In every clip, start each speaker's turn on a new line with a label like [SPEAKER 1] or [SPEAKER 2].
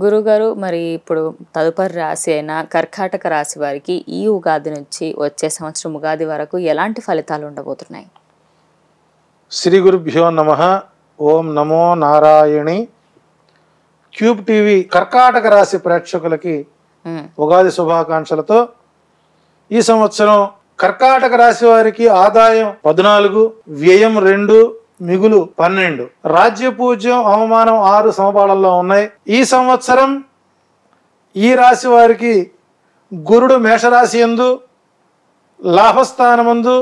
[SPEAKER 1] గురుగారు, మరి ఇప్పుడు తదుపరి రాశి అయిన కర్కాటక రాశి వారికి ఈ ఉగాది నుంచి వచ్చే సంవత్సరం ఉగాది వరకు ఎలాంటి ఫలితాలు ఉండబోతున్నాయి?
[SPEAKER 2] శ్రీ గురుభ్యో నమః. ఓం నమో నారాయణి. క్యూబ్ టీవీ కర్కాటక రాశి ప్రేక్షకులకి ఉగాది శుభాకాంక్షలతో ఈ సంవత్సరం కర్కాటక రాశి వారికి ఆదాయం 14, వ్యయం 2, మిగులు 12, రాజ్య పూజ్యం అవమానం 6 సమపాళల్లో ఉన్నాయి. ఈ సంవత్సరం ఈ రాశి వారికి గురుడు మేషరాశి యందు, లాభస్థానమందు,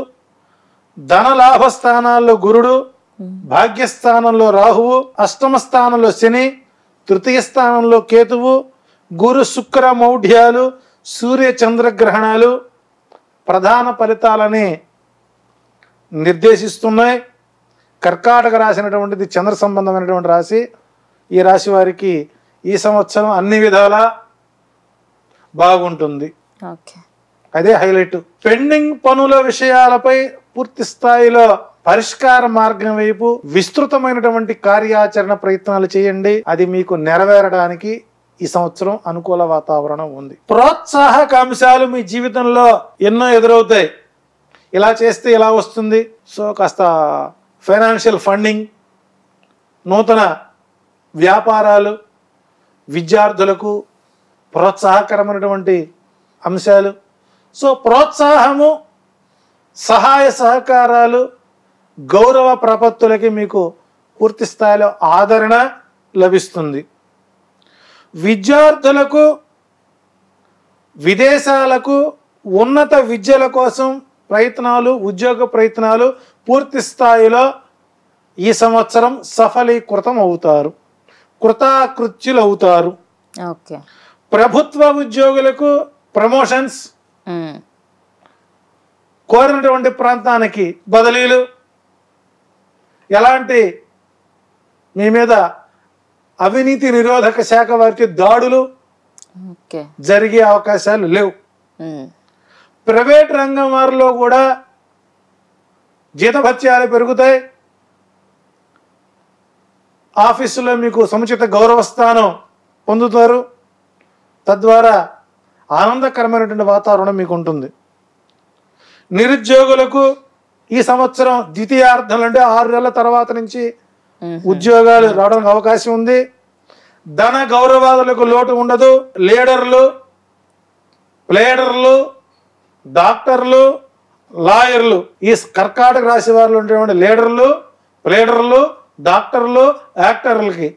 [SPEAKER 2] ధన లాభస్థానాల్లో గురుడు, భాగ్యస్థానంలో రాహువు, అష్టమ స్థానంలో శని, తృతీయ స్థానంలో కేతువు, గురు శుక్ర మౌఢ్యాలు, సూర్య చంద్రగ్రహణాలు ప్రధాన ఫలితాలని నిర్దేశిస్తున్నాయి. కర్కాటక రాశి అనేటువంటిది చంద్ర సంబంధమైనటువంటి రాశి. ఈ రాశి వారికి ఈ సంవత్సరం అన్ని విధాలా బాగుంటుంది. అదే హైలైట్. పెండింగ్ పనుల విషయాలపై పూర్తి స్థాయిలో పరిష్కార మార్గం వైపు విస్తృతమైనటువంటి కార్యాచరణ ప్రయత్నాలు చేయండి. అది మీకు నెరవేరడానికి ఈ సంవత్సరం అనుకూల వాతావరణం ఉంది. ప్రోత్సాహక అంశాలు మీ జీవితంలో ఎన్నో ఎదురవుతాయి. ఇలా చేస్తే ఇలా వస్తుంది. సో కాస్త ఫైనాన్షియల్ ఫండింగ్, నూతన వ్యాపారాలు, విద్యార్థులకు ప్రోత్సాహకరమైనటువంటి అంశాలు. సో ప్రోత్సాహము, సహాయ సహకారాలు, గౌరవ ప్రపత్తులకి మీకు పూర్తి స్థాయిలో ఆదరణ లభిస్తుంది. విద్యార్థులకు విదేశాలకు ఉన్నత విద్యల కోసం ప్రయత్నాలు, ఉద్యోగ ప్రయత్నాలు పూర్తి స్థాయిలో ఈ సంవత్సరం సఫలీకృతం అవుతారు, కృతాకృత్యులు అవుతారు. ప్రభుత్వ ఉద్యోగులకు ప్రమోషన్స్, కోరినటువంటి ప్రాంతానికి బదిలీలు, ఎలాంటి మీ మీద అవినీతి నిరోధక శాఖ వారికి దాడులు జరిగే అవకాశాలు లేవు. ప్రైవేట్ రంగం వారిలో కూడా జీతభత్యాలు పెరుగుతాయి. ఆఫీసులో మీకు సముచిత గౌరవ స్థానం పొందుతారు. తద్వారా ఆనందకరమైనటువంటి వాతావరణం మీకు ఉంటుంది. నిరుద్యోగులకు ఈ సంవత్సరం ద్వితీయార్థంలో అంటే 6 నెలల తర్వాత నుంచి ఉద్యోగాలు రావడానికి అవకాశం ఉంది. ధన గౌరవాదులకు లోటు ఉండదు. లీడర్లు, ప్లేడర్లు, డాక్టర్లు, లాయర్లు, ఈ కర్కాటక రాశి వారిలో ఉండేటువంటి లీడర్లు, ప్లేడర్లు, డాక్టర్లు, యాక్టర్లకి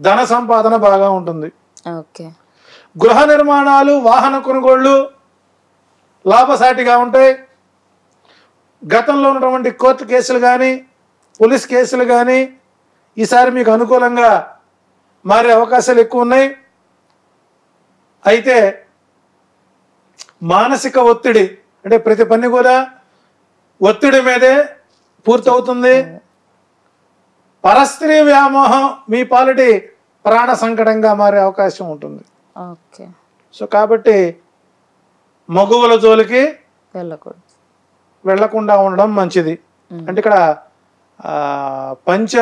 [SPEAKER 2] ధన సంపాదన బాగా ఉంటుంది. గృహ నిర్మాణాలు, వాహన కొనుగోళ్లు లాభసాటిగా ఉంటాయి. గతంలో ఉన్నటువంటి కోర్టు కేసులు కానీ, పోలీస్ కేసులు కానీ ఈసారి మీకు అనుకూలంగా మారే అవకాశాలు ఎక్కువ ఉన్నాయి. అయితే మానసిక ఒత్తిడి, అంటే ప్రతి పని కూడా ఒత్తిడి మీదే పూర్తవుతుంది. పరస్త్రీ వ్యామోహం మీ పాలిటి ప్రాణ సంకటంగా మారే అవకాశం ఉంటుంది. సో కాబట్టి మగువుల జోలికి వెళ్లకుండా ఉండడం మంచిది. అంటే ఇక్కడ పంచ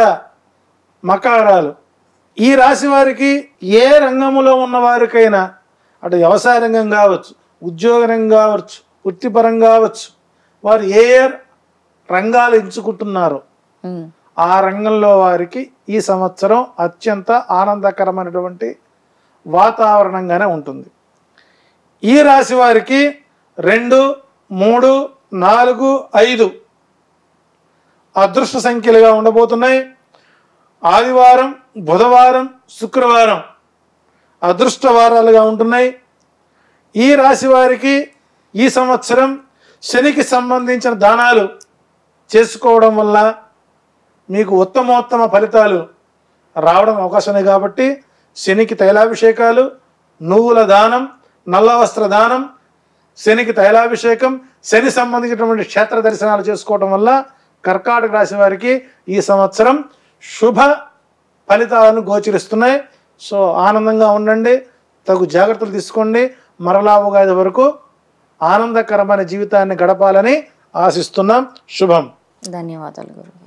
[SPEAKER 2] మకారాలు ఈ రాశి వారికి ఏ రంగంలో ఉన్న వారికైనా, అటు వ్యవసాయ రంగం కావచ్చు, ఉద్యోగ రంగం కావచ్చు, వృత్తిపరంగా కావచ్చు, వారు ఏ రంగాలు ఎంచుకుంటున్నారో ఆ రంగంలో వారికి ఈ సంవత్సరం అత్యంత ఆనందకరమైనటువంటి వాతావరణంగానే ఉంటుంది. ఈ రాశి వారికి 2, 3, 4, 5 అదృష్ట సంఖ్యలుగా ఉండబోతున్నాయి. ఆదివారం, బుధవారం, శుక్రవారం అదృష్ట వారాలుగా ఉంటున్నాయి. ఈ రాశి వారికి ఈ సంవత్సరం శనికి సంబంధించిన దానాలు చేసుకోవడం వల్ల మీకు ఉత్తమోత్తమ ఫలితాలు రావడం అవకాశం ఉంది. కాబట్టి శనికి తైలాభిషేకాలు, నువ్వుల దానం, నల్ల వస్త్ర దానం, శనికి తైలాభిషేకం, శని సంబంధించినటువంటి క్షేత్ర దర్శనాలు చేసుకోవడం వల్ల కర్కాటక రాశి వారికి ఈ సంవత్సరం శుభ ఫలితాలను గోచరిస్తున్నాయి. సో ఆనందంగా ఉండండి, తగు జాగ్రత్తలు తీసుకోండి. మరలా ఉగాది వరకు ఆనందకరమైన జీవితాన్ని గడపాలని ఆశిస్తున్నాం. శుభం.
[SPEAKER 1] ధన్యవాదాలు గురు.